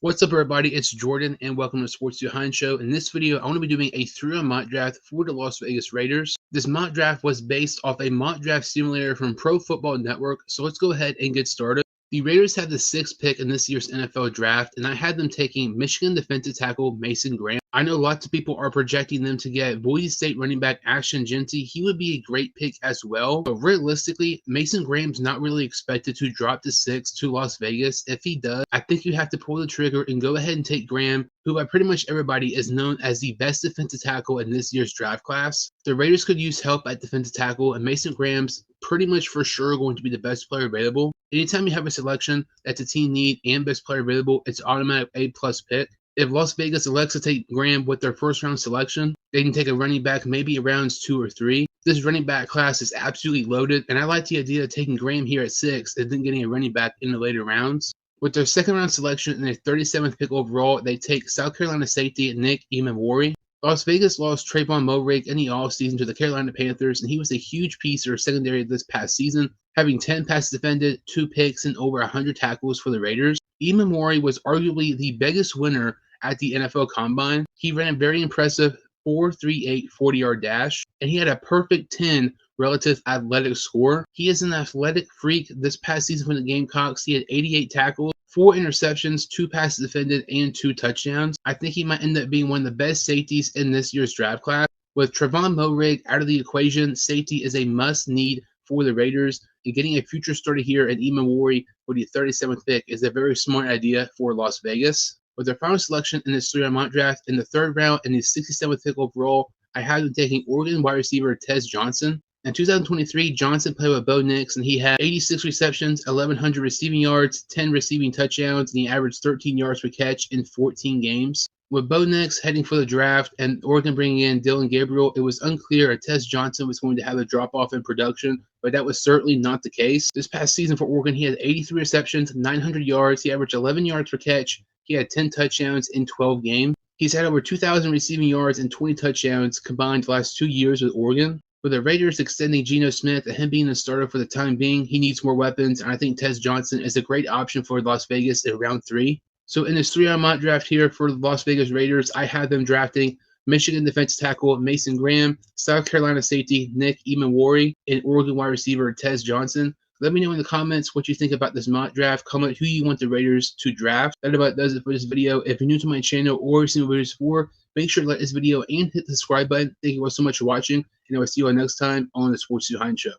What's up, everybody? It's Jordan, and welcome to Sports Behind Show. In this video, I want to be doing a 3-round mock draft for the Las Vegas Raiders. This mock draft was based off a mock draft simulator from Pro Football Network, so let's go ahead and get started. The Raiders had the 6th pick in this year's NFL draft, and I had them taking Michigan defensive tackle Mason Graham. I know lots of people are projecting them to get Boise State running back Ashton Jeanty. He would be a great pick as well, but realistically, Mason Graham's not really expected to drop to 6 to Las Vegas. If he does, I think you have to pull the trigger and go ahead and take Graham, who by pretty much everybody is known as the best defensive tackle in this year's draft class. The Raiders could use help at defensive tackle, and Mason Graham's pretty much for sure going to be the best player available. Anytime you have a selection that's a team need and best player available, it's automatic A+ pick. If Las Vegas elects to take Graham with their first round selection, they can take a running back maybe rounds 2 or 3. This running back class is absolutely loaded, and I like the idea of taking Graham here at 6 and then getting a running back in the later rounds. With their second round selection and their 37th pick overall, they take South Carolina safety Nick Emmanwori. Las Vegas lost Trayvon Moehrig in the offseason to the Carolina Panthers, and he was a huge piece of their secondary this past season, having 10 passes defended, 2 picks, and over 100 tackles for the Raiders. Emmanwori was arguably the biggest winner at the NFL Combine. He ran a very impressive 4.38 40-yard dash, and he had a perfect 10 relative athletic score. He is an athletic freak. This past season for the Gamecocks, he had 88 tackles, 4 interceptions, 2 passes defended, and 2 touchdowns. I think he might end up being one of the best safeties in this year's draft class. With Trayvon Moehrig out of the equation, safety is a must-need for the Raiders, and getting a future starter here at Emmanwori for the 37th pick is a very smart idea for Las Vegas. With their final selection in this 3-round mock draft, in the 3rd round and the 67th pick overall, I had them taking Oregon wide receiver Tez Johnson. In 2023, Johnson played with Bo Nix, and he had 86 receptions, 1,100 receiving yards, 10 receiving touchdowns, and he averaged 13 yards per catch in 14 games. With Bo Nix heading for the draft and Oregon bringing in Dillon Gabriel, it was unclear if Tez Johnson was going to have a drop-off in production, but that was certainly not the case. This past season for Oregon, he had 83 receptions, 900 yards, he averaged 11 yards per catch, he had 10 touchdowns in 12 games. He's had over 2,000 receiving yards and 20 touchdowns combined the last 2 years with Oregon. With the Raiders extending Geno Smith and him being the starter for the time being, he needs more weapons, and I think Tez Johnson is a great option for Las Vegas in round 3. So in this 3-round mock draft here for the Las Vegas Raiders, I had them drafting Michigan defensive tackle Mason Graham, South Carolina safety Nick Emmanwori, and Oregon wide receiver Tez Johnson. Let me know in the comments what you think about this mock draft. Comment who you want the Raiders to draft. That about does it for this video. If you're new to my channel or you've seen my videos before, make sure to like this video and hit the subscribe button. Thank you all so much for watching, and I will see you all next time on the Sports Behind Show.